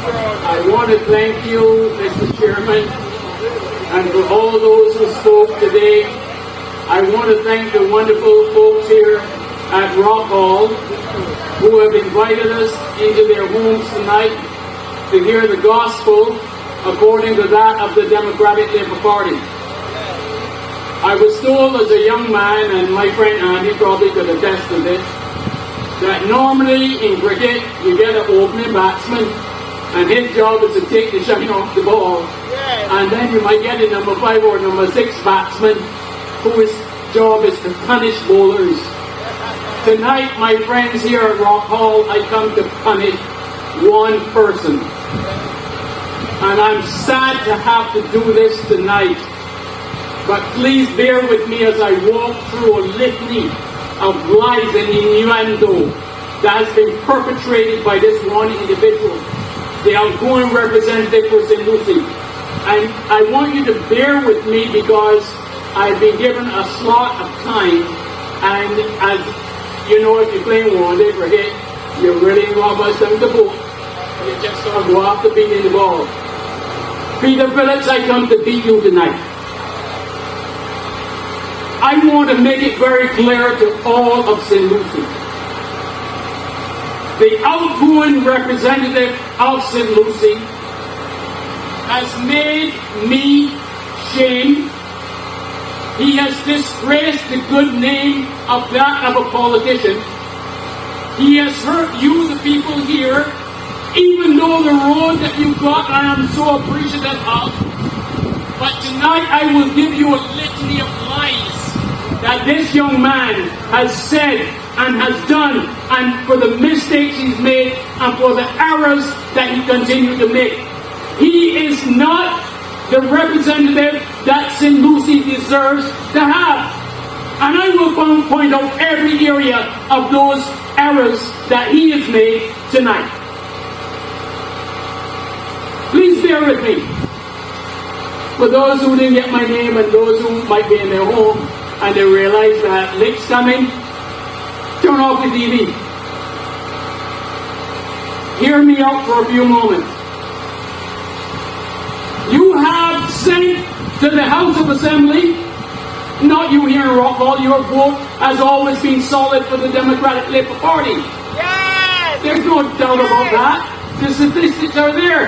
I want to thank you, Mr. Chairman, and for all those who spoke today. I want to thank the wonderful folks here at Rock Hall who have invited us into their homes tonight to hear the gospel according to that of the Democratic Labour Party. I was told as a young man, and my friend Andy probably could attest to this, that normally in cricket you get an opening batsman and his job is to take the shine off the ball, and then you might get a number 5 or number 6 batsman whose job is to punish bowlers. Tonight, my friends here at Rock Hall, I come to punish one person. And I'm sad to have to do this tonight. But please bear with me as I walk through a litany of lies and innuendo that has been perpetrated by this one individual, the outgoing representative for St. Lucie. And I want you to bear with me because I've been given a slot of time, and as you know, if you're playing one day for hit, you really want much time to boot. You just sort of go after beating the ball. Peter Phillips, I come to beat you tonight. I want to make it very clear to all of St. Lucie. The outgoing representative of St. Lucie has made me shame. He has disgraced the good name of that of a politician. He has hurt you, the people here, even though the road that you got I am so appreciative of. But tonight I will give you a litany of lies that this young man has said and has done, and for the mistakes he's made and for the errors that he continues to make. He is not the representative that St. Lucie deserves to have. And I will point out every area of those errors that he has made tonight. Please bear with me. For those who didn't get my name and those who might be in their home and they realize that Lick's coming, turn off the TV. Hear me out for a few moments. You have sent to the House of Assembly, not you here in Rock Hall, your vote has always been solid for the Democratic Labour Party. Yes! There's no doubt about that. The statistics are there.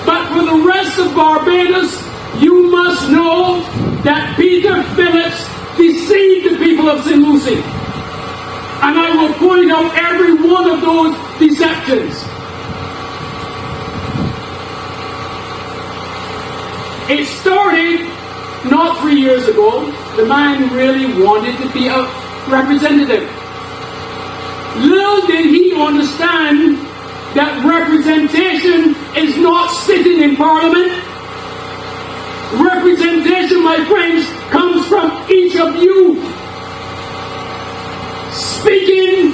But for the rest of Barbados, you must know that Peter Phillips deceived the people of St. Lucie. And I will point out every one of those deceptions. It started not 3 years ago. The man really wanted to be a representative. Little did he understand that representation is not sitting in Parliament. Representation, my friends, comes from each of you. Speaking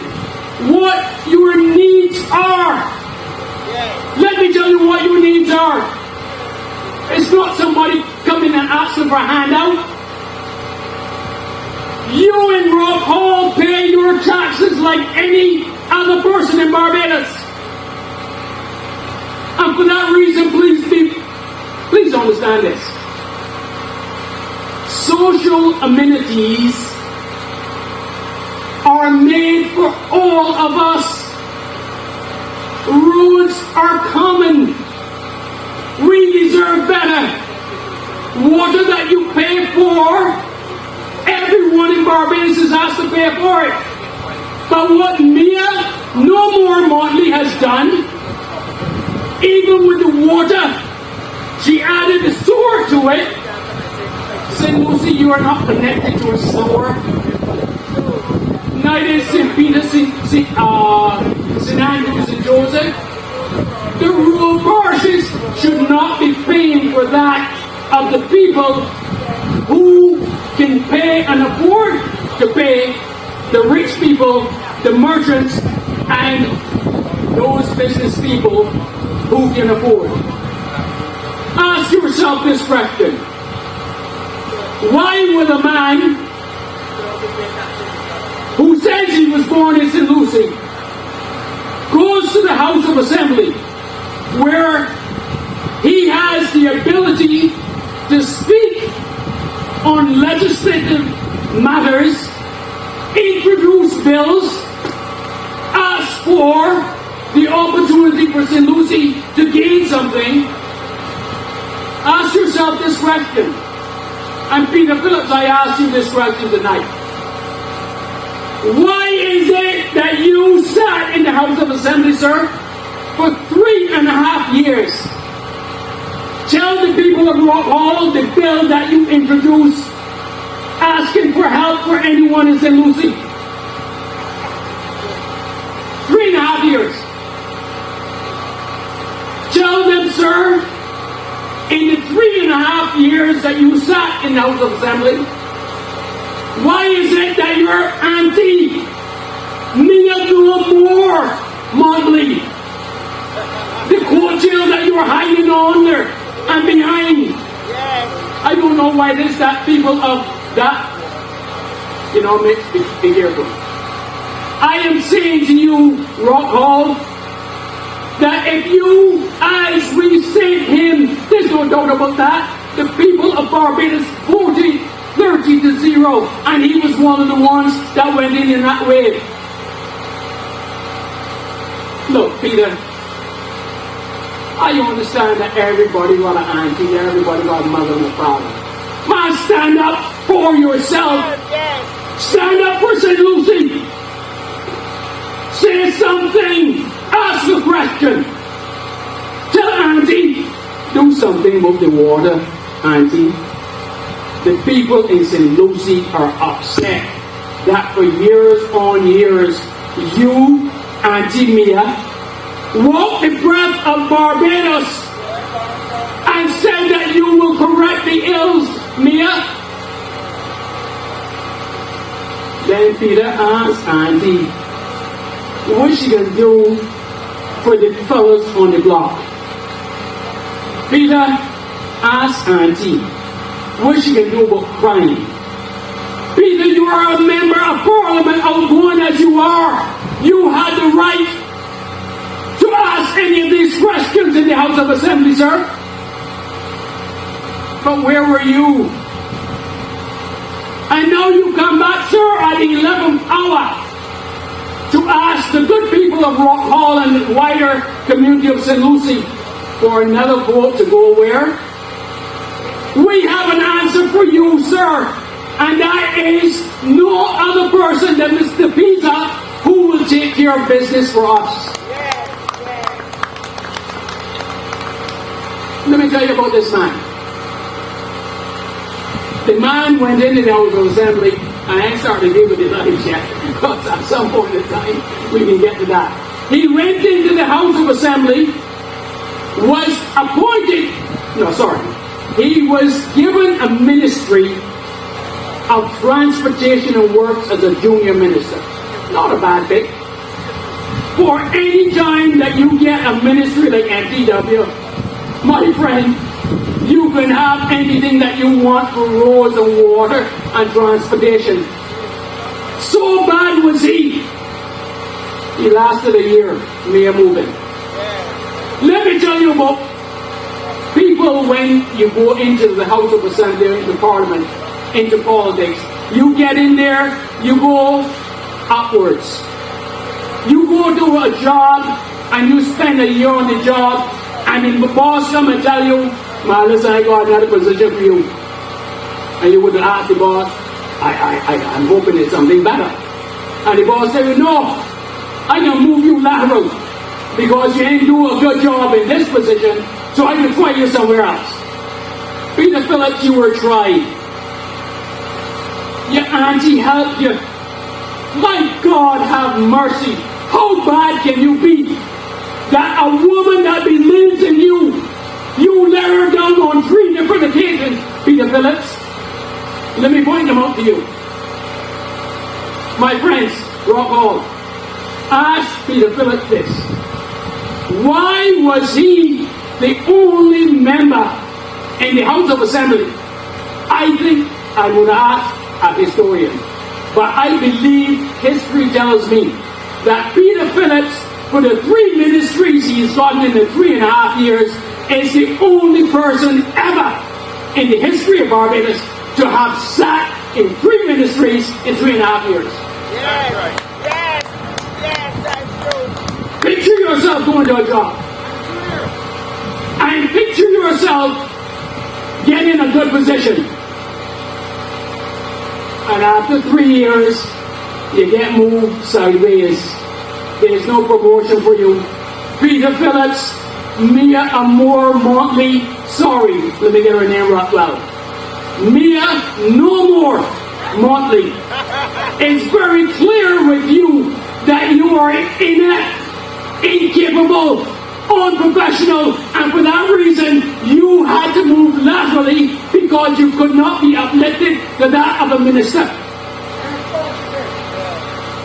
what your needs are. Let me tell you what your needs are. It's not somebody coming and asking for a handout. You in Rock Hall pay your taxes like any other person in Barbados. And for that reason, please understand this. Social amenities are made for all of us. Roads are common. We deserve better. Water that you pay for, everyone in Barbados is asked to pay for it. But what Mia no more Motley has done, even with the water, she added a sewer to it. St. Lucie, you are not connected to a sewer. Neither is St. Peter, St. Andrews and Joseph. The rural parishes should not be paying for that of the people who can pay and afford to pay, the rich people, the merchants, and those business people who can afford. Ask yourself this question. Why would a man who says he was born in St. Lucie goes to the House of Assembly, where he has the ability to speak on legislative matters, introduce bills, ask for the opportunity for St. Lucie to gain something. Ask yourself this question. And Peter Phillips, I ask you this question tonight. Why is it that you sat in the House of Assembly, sir, for 3.5 years? Tell the people of Rock Hall the bill that you introduced, asking for help for anyone in St. Lucie. 3.5 years. Tell them, sir, in the 3.5 years that you sat in the House of Assembly, why is it that your auntie, Mia Moore Motley, the coattail that you were hiding under and behind, I don't know why it is that people of that, Mitch, be careful. I am saying to you, Rock Hall, that if you, as we sent him, there's no doubt about that, the people of Barbados voted 30-0, and he was one of the ones that went in that way. Look, Peter, I understand that everybody got an auntie, everybody got a mother and a father. Man, stand up for yourself. Stand up for St. Lucie. Say something. Ask a question. Tell Auntie, do something about the water, Auntie. The people in St. Lucie are upset that for years on years, you, Auntie Mia, walked the breath of Barbados and said that you will correct the ills, Mia. Then Peter asked Auntie, what she gonna do for the fellas on the block? Peter asked Auntie, what she gonna do about crime? Peter, you are a member of Parliament, outgoing as you are. You had the right to ask any of these questions in the House of Assembly, sir. But where were you? And now you come back, sir, at the 11th hour to ask the good people of Rock Hall and the wider community of St. Lucie for another vote to go where? We have an answer for you, sir, and that is no other person than Mr. Pisa who will take care of business for us. Let me tell you about this man. The man went into the House of Assembly. I ain't starting to give it the lives yet, because at some point in time we can get to that. He went into the House of Assembly, was appointed, he was given a ministry of transportation and works as a junior minister. Not a bad thing. For any time that you get a ministry like MTW, my friend, you can have anything that you want for roads and water and transportation. So bad was he. He lasted a year, mere moving. Let me tell you about people when you go into the House of Assembly, into Parliament, into politics. You get in there, you go upwards. You go to a job and you spend a year on the job, and the boss come and tell you, man, listen, I got another position for you. And you would ask the boss, I'm hoping it's something better. And the boss said, no, I can move you lateral because you ain't doing a good job in this position, so I can try you somewhere else. Peter Phillips, you were tried. Your auntie helped you. My God, have mercy. How bad can you be that a woman that believes in you, you let her down on 3 different occasions, Peter Phillips? Let me point them out to you. My friends, Rock Hall, ask Peter Phillips this. Why was he the only member in the House of Assembly? I think I would ask a historian. But I believe history tells me that Peter Phillips For the 3 ministries he's gotten in the 3.5 years, is the only person ever in the history of Barbados to have sat in 3 ministries in 3.5 years. Yes, right. Yes, that's true. Picture yourself going to a job. And picture yourself getting a good position. And after 3 years, you get moved sideways. There's no promotion for you. Peter Phillips, Mia Amor Montley, sorry, let me get her name right well. Mia No More Montley. It's very clear with you that you are inept, incapable, unprofessional, and for that reason you had to move laterally because you could not be uplifted to that of a minister.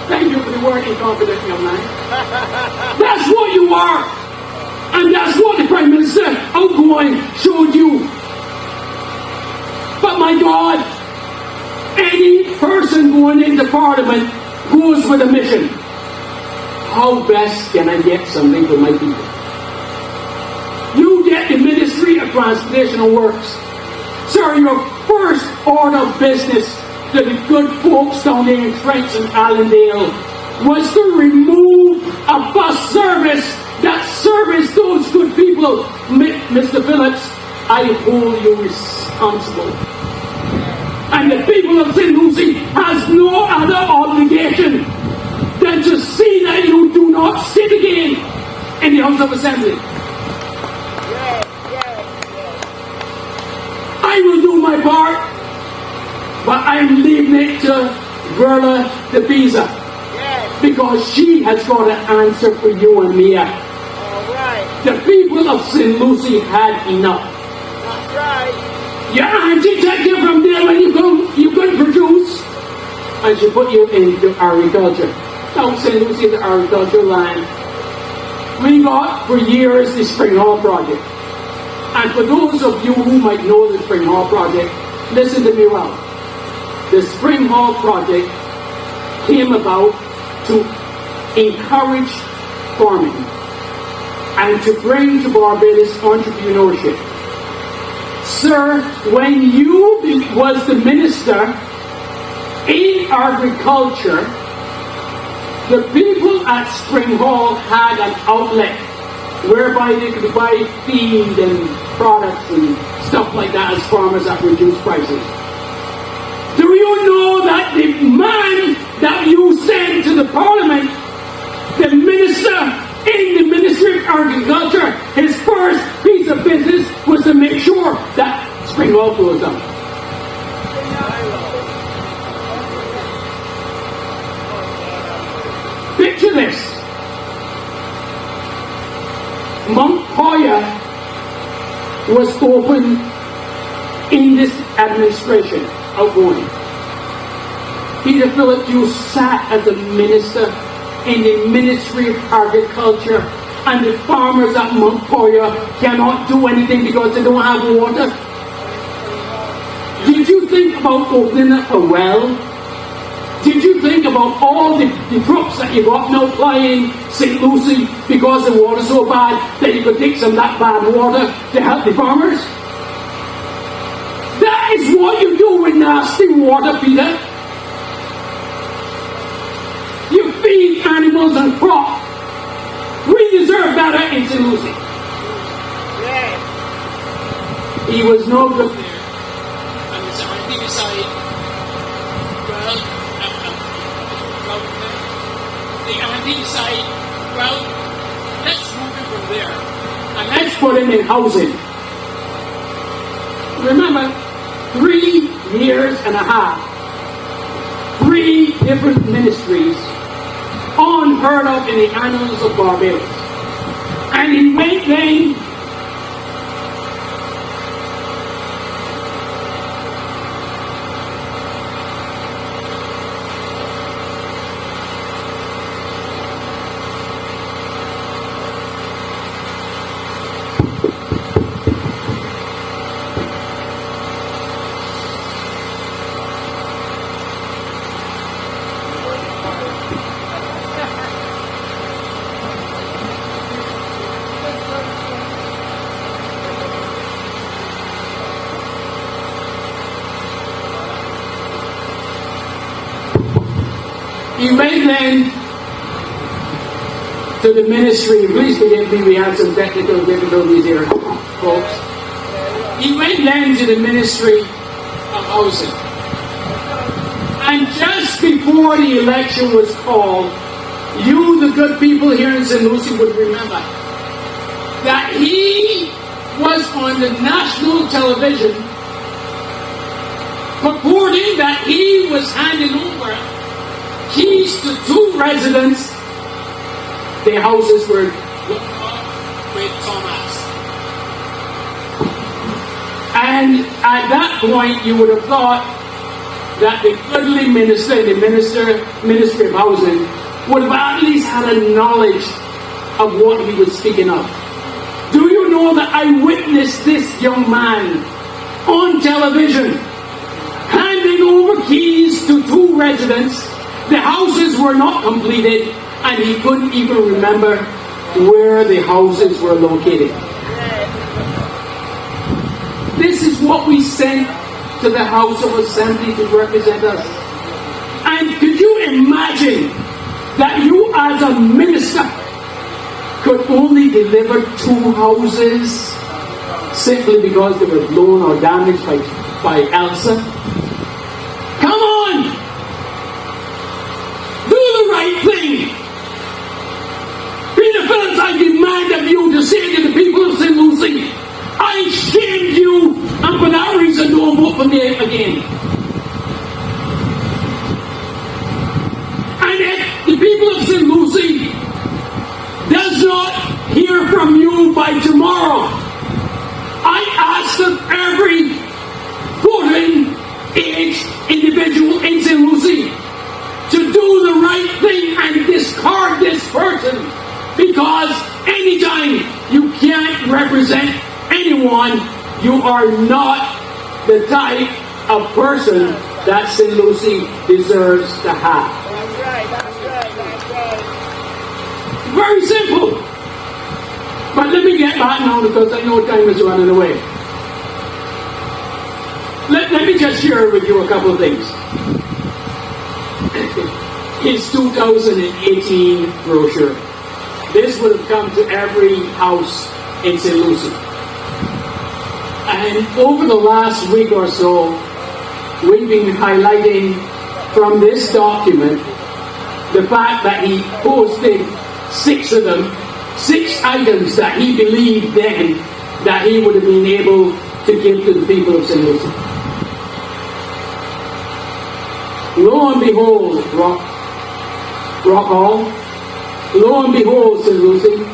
Thank you for the word incompetent, young man. That's what you are. And that's what the Prime Minister outgoing showed you. But my God, any person going into Parliament goes with a mission. How best can I get something for my people? You get the Ministry of Transportation Works. Sir, your first order of business to the good folks down there in Trench and Allendale was to remove a bus service that serviced those good people. Mr. Phillips, I hold you responsible. And the people of St. Lucie has no other obligation than to see that you do not sit again in the House of Assembly. I will do my part, but I am leaving it to Verla de Pisa, because she has got an answer for you and Mia. The people of St. Lucie had enough. That's right. Your auntie take you from there when you couldn't produce, and she put you into agriculture. Now St. Lucie is an agricultural land. We got for years the Spring Hall project. And for those of you who might know the Spring Hall project, listen to me well. The Spring Hall project came about to encourage farming and to bring to Barbados entrepreneurship. Sir, when you was the minister in agriculture, the people at Spring Hall had an outlet whereby they could buy feed and products and stuff like that as farmers at reduced prices. Do you know that the man that you sent to the Parliament, the minister in the Ministry of Agriculture, his first piece of business was to make sure that Spring Hall goes down? Picture this. Mount Hoya was opened in this administration, outgoing. Peter Phillips, you sat as a minister in the Ministry of Agriculture, and the farmers at Mount Hoya cannot do anything because they don't have water. Did you think about opening up a well? Did you think about all the trucks that you got now flying St. Lucie because the water's so bad that you could take some of that bad water to help the farmers? That is what you do with nasty water, Peter. You feed animals and crops. We deserve better in St. Lucie. He was no good there. And it's on the side. Well, the auntie side, well, let's move it from there. And let's put him in housing. Remember, 3 years and a half, 3 different ministries, unheard of in the annals of Barbados. And he went then He went then to the ministry. Please forgive me, we had some technical difficulties here, folks. He went then to the ministry of housing. And just before the election was called, you, the good people here in St. Lucie, would remember that he was on the national television purporting that he was handing over keys to 2 residents. Their houses were with Thomas. And at that point, you would have thought that the goodly minister, the Ministry of Housing, would have at least had a knowledge of what he was speaking of. Do you know that I witnessed this young man on television handing over keys to 2 residents? The houses were not completed, and he couldn't even remember where the houses were located. This is what we sent to the House of Assembly to represent us. And could you imagine that you as a minister could only deliver 2 houses simply because they were blown or damaged by Elsa? Come on! Do the right thing! Peter Phillips, I demand of you to say to the people of St. Lucie, I shamed you, and for that reason don't vote for me again. And if the people of St. Lucie does not hear from you by tomorrow, I ask of every voting age individual in St. Lucie to do the right thing and discard this person, because anytime you can't represent anyone, you are not the type of person that St. Lucie deserves to have. That's right, that's right, that's right. Very simple. But let me get back now, because I know time is running away. Let me just share with you a couple of things. His 2018 brochure. This would have come to every house in St. Lucie. And over the last week or so, we've been highlighting from this document the fact that he posted 6 of them, 6 items that he believed then that he would have been able to give to the people of St. Lucie. Lo and behold, Rock Hall, lo and behold, St. Lucie,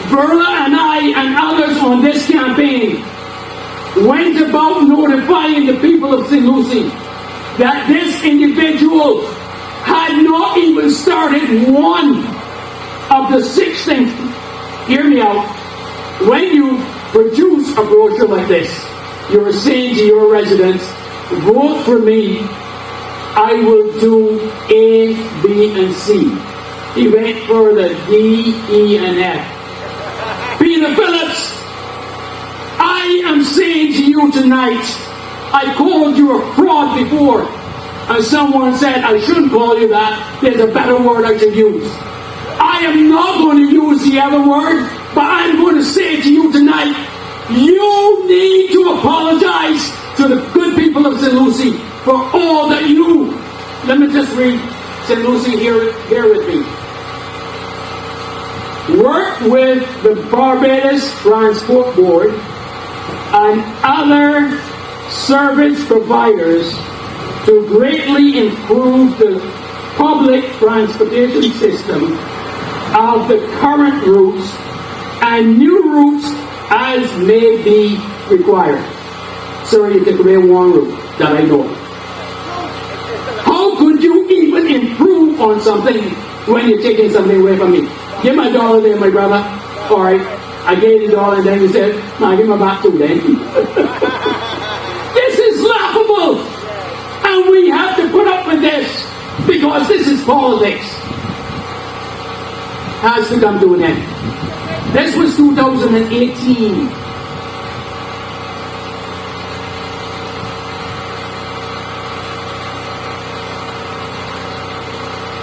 Verla and I and others on this campaign went about notifying the people of St. Lucie that this individual had not even started one of the 6 things. Hear me out. When you produce a brochure like this, you're saying to your residents, vote for me, I will do A, B, and C. He went for the D, E, and F. Peter Phillips, I am saying to you tonight, I called you a fraud before, and someone said I shouldn't call you that, there's a better word I should use. I am not going to use the other word, but I'm going to say to you tonight, you need to apologize to the good people of St. Lucie for all that you, let me just read St. Lucie here with me. Work with the Barbados Transport Board and other service providers to greatly improve the public transportation system of the current routes and new routes as may be required. Sorry, you took away one route that I know. How could you even improve on something when you're taking something away from me? Give my $1 there, my brother. All right, I gave the $1, and then he said, "No, give my back $2 then." This is laughable, and we have to put up with this because this is politics. Has to come to an end. This was 2018.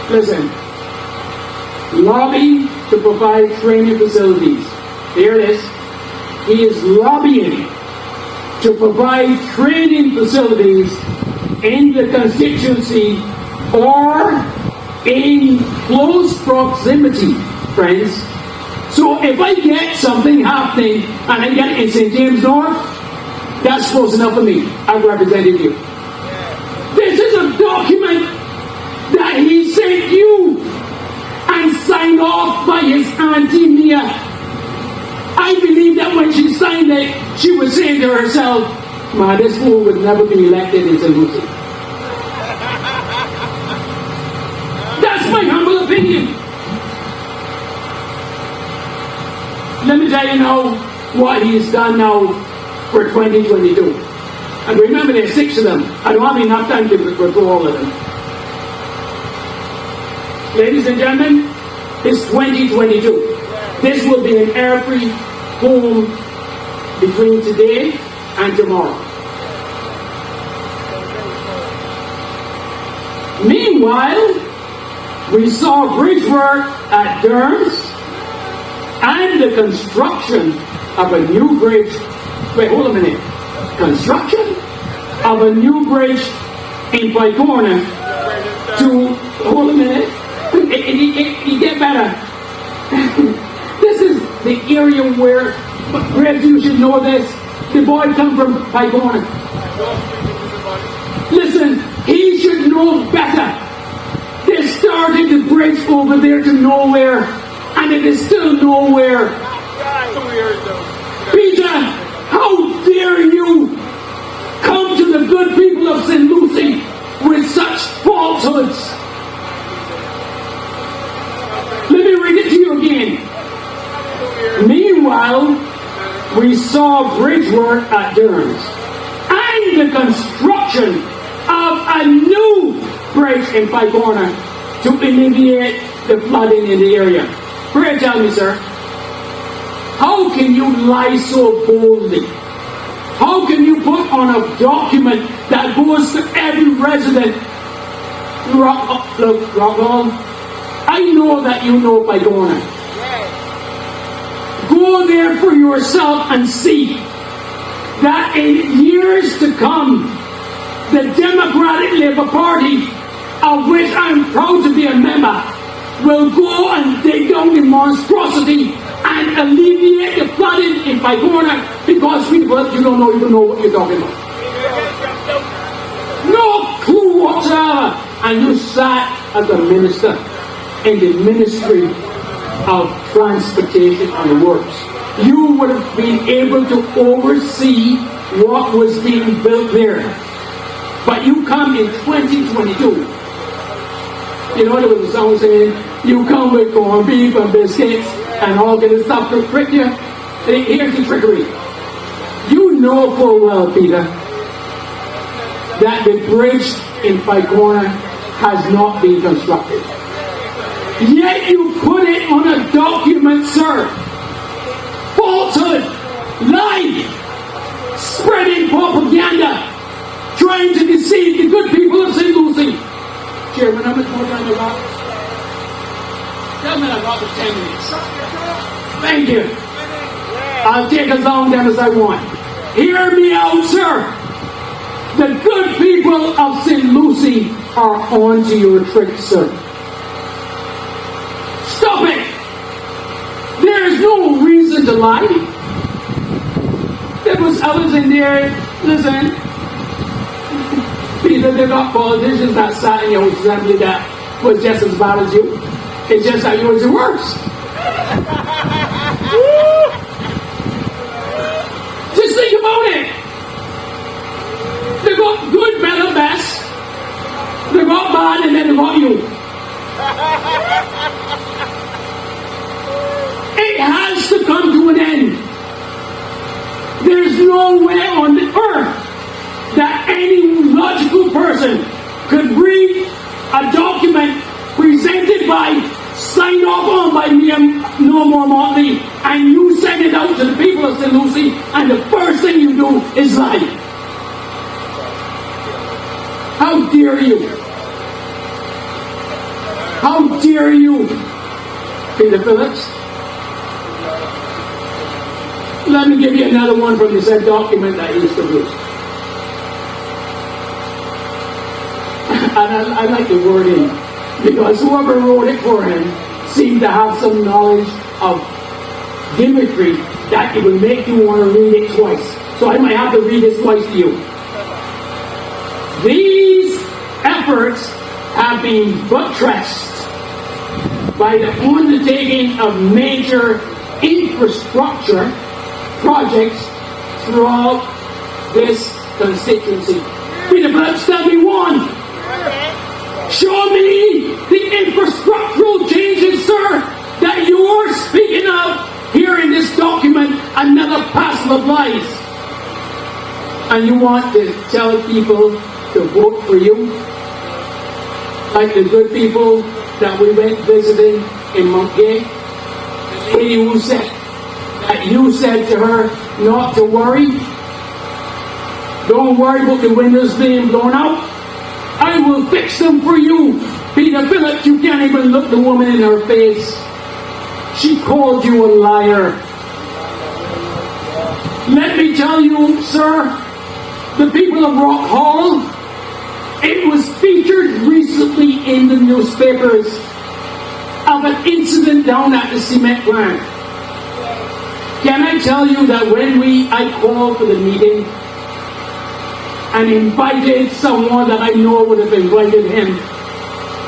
Listen, lobby to provide training facilities. Here it is. He is lobbying to provide training facilities in the constituency or in close proximity, friends. So if I get something happening and I get it in St. James North, that's close enough for me. I've represented you. This is a document that he sent you and signed off by his Auntie Mia. I believe that when she signed it, she was saying to herself, man, this fool would never be elected in St. Lucie. That's my humble opinion. Let me tell you now what he's done now for 2022. And remember, there's 6 of them. I don't have enough time to go through all of them. Ladies and gentlemen, it's 2022. This will be an air-free home between today and tomorrow. Meanwhile, we saw bridge work at Durhams and the construction of a new bridge. Wait, hold a minute. Construction of a new bridge in Paigorna to, hold a minute, it get better. This is the area where, Reds, you should know this, the boy come from Paigorna. Listen, he should know better. They started the bridge over there to nowhere, and it is still nowhere. Peter, how dare you come to the good people of St. Lucie with such falsehoods? Let me read it to you again. Meanwhile, we saw bridge work at Durhams and the construction of a new bridge in Paigorna to alleviate the flooding in the area. Pray, tell me, sir, how can you lie so boldly? How can you put on a document that goes to every resident? Look, Rockall, I know that you know Paigorna. Go there for yourself and see that in years to come, the Democratic Labour Party, of which I'm proud to be a member, will go and dig down the monstrosity and alleviate the flooding in Paigorna, because people, you don't even know what you're talking about. No clue whatsoever. And you sat as a minister in the Ministry of Transportation and Works. You would have been able to oversee what was being built there. But you come in 2022. You know, there was a song saying, you come with corned beef and biscuits and all kind of stuff to trick you. Here's the trickery. You know full well, Peter, that the bridge in Paigorna has not been constructed. Yet you put it on a document, sir. Falsehood, lie, spreading propaganda, trying to deceive the good people of St. Lucie. Chairman, how much more time I got? Tell me I got the 10 minutes. Thank you. I'll take as long then as I want. Hear me out, sir. The good people of St. Lucie are on to your trick, sir. Stop it! There is no reason to lie. There was others in there, listen, Peter, they're not politicians that sat in your assembly that was just as bad as you. It's just that yours is worse. Just think about it. They got good, better, best. They got bad, and then they got you. It has to come to an end. There's no way on the earth that any logical person could read a document presented by, signed off on by me and no more Motley, and you send it out to the people of St. Lucie, and the first thing you do is lie. How dare you? How dare you, Peter Phillips? Let me give you another one from the said document that he used to produce. And I like the wording, because whoever wrote it for him seemed to have some knowledge of gimmickry that it would make you want to read it twice. So I might have to read this twice to you. These efforts have been buttressed by the undertaking of major infrastructure projects throughout this constituency. Peter Phillips, tell me one. Show me the infrastructural changes, sir, that you're speaking of here in this document, another parcel of lies. And you want to tell people to vote for you? Like the good people that we went visiting in Montgay? The lady who said that you said to her not to worry. Don't worry about the windows being blown out. I will fix them for you. Peter Phillips, you can't even look the woman in her face. She called you a liar. Let me tell you, sir, the people of Rock Hall, it was featured recently in the newspapers of an incident down at the cement plant. Can I tell you that when I called for the meeting and invited someone that I know would have invited him,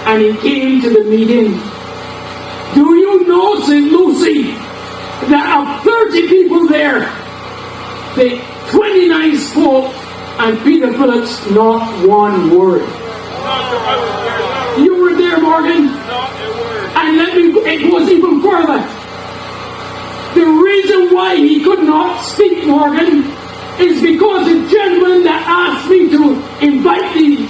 and he came to the meeting, do you know, St. Lucy, that of 30 people there, the 29 spoke, and Peter Phillips, not one word. You were there, Morgan? And it goes even further. The reason why he could not speak, Morgan, is because the gentleman that asked me to invite the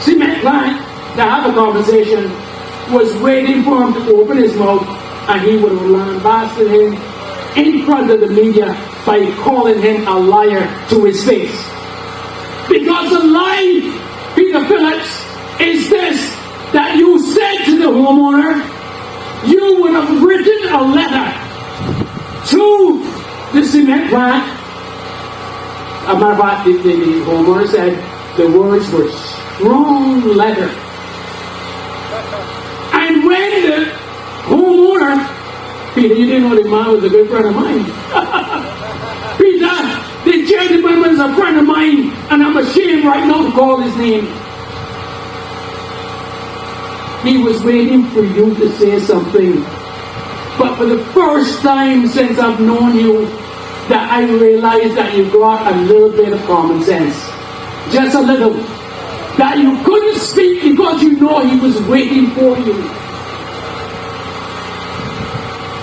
cement plant to have a conversation was waiting for him to open his mouth, and he would have lambasted him in front of the media by calling him a liar to his face. Because the lie, Peter Phillips, is this, that you said to the homeowner, you would have written a letter to the cement plant. As a matter of fact, the homeowner said the words were strong letter. And when the homeowner, Peter, you didn't know the man was a good friend of mine. Peter, the gentleman was a friend of mine, and I'm ashamed right now to call his name. He was waiting for you to say something. But for the first time since I've known you, that I realized that you got a little bit of common sense. Just a little. That you couldn't speak because you know he was waiting for you.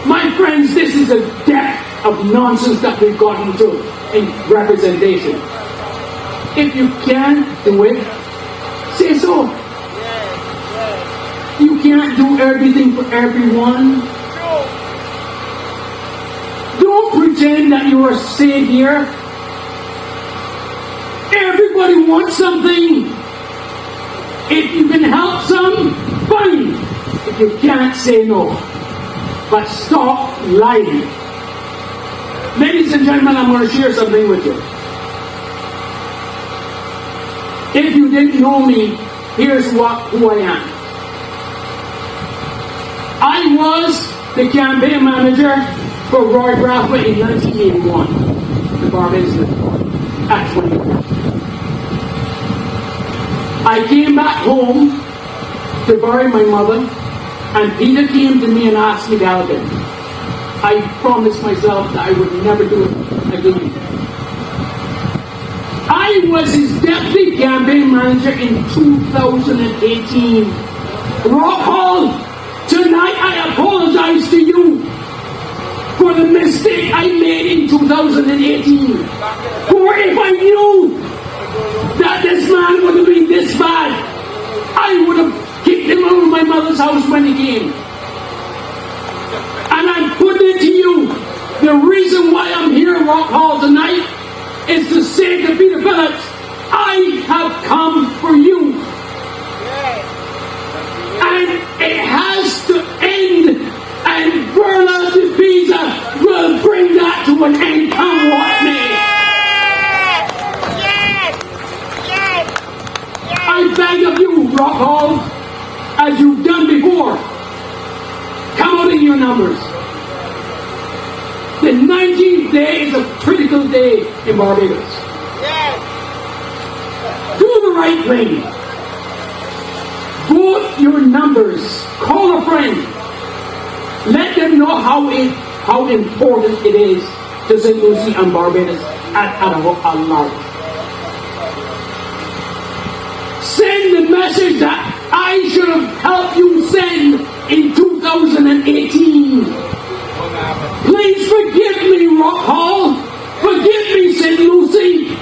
My friends, this is a depth of nonsense that we've gotten to in representation. If you can't do it, say so. You can't do everything for everyone. Don't pretend that you are savior. Everybody wants something. If you can help some, fine. If you can't, say no. But stop lying. Ladies and gentlemen, I'm going to share something with you. If you didn't know me, here's who I am. I was the campaign manager for Roy Brathwaite in 1981, the Barbados report, at 24. I came back home to bury my mother, and Peter came to me and asked me to help him. I promised myself that I would never do it again. I was his deputy campaign manager in 2018. Rock Hall, tonight I apologize to you for the mistake I made in 2018. For if I knew that this man would have been this bad, I would have kicked him out of my mother's house when he came. And I put it to you, the reason why I'm here at Rock Hall tonight is to say to Peter Phillips, I have come for you. And it The 19th day is a critical day in Barbados. Yes. Do the right thing. Vote your numbers. Call a friend. Let them know how important it is to St. Lucie and Barbados at large. Send the message that I should have helped you send in 2018. Please forgive me, Rock Hall. Forgive me, St. Lucie.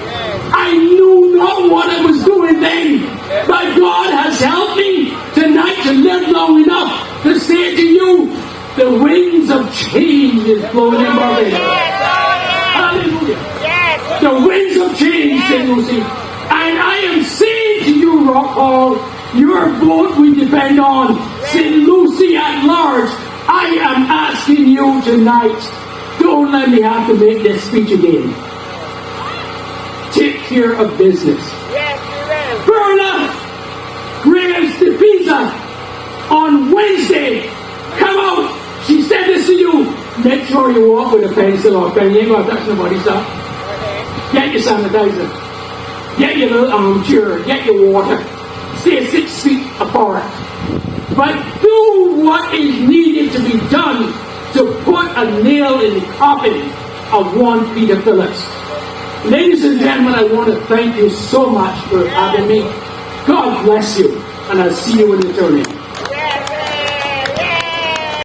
I knew not what I was doing then, but God has helped me tonight to live long enough to say to you, the winds of change is blowing in Barbados. Hallelujah. The winds of change, St. Lucie. And I am saying to you, Rock Hall, your vote we depend on. St. Lucie at large, I am asking you tonight, don't let me have to make this speech again. Take care of business. Yes, Berna Graves de Pisa on Wednesday. Come out. She said this to you. Make sure you walk with a pencil or pen. You ain't going to touch nobody's stuff. Get your sanitizer. Get your little armchair. Get your water. Stay 6 feet apart. But do what is needed to be done to put a nail in the coffin of one Peter Phillips. Ladies and gentlemen, I want to thank you so much for having me. God bless you, and I'll see you in eternity.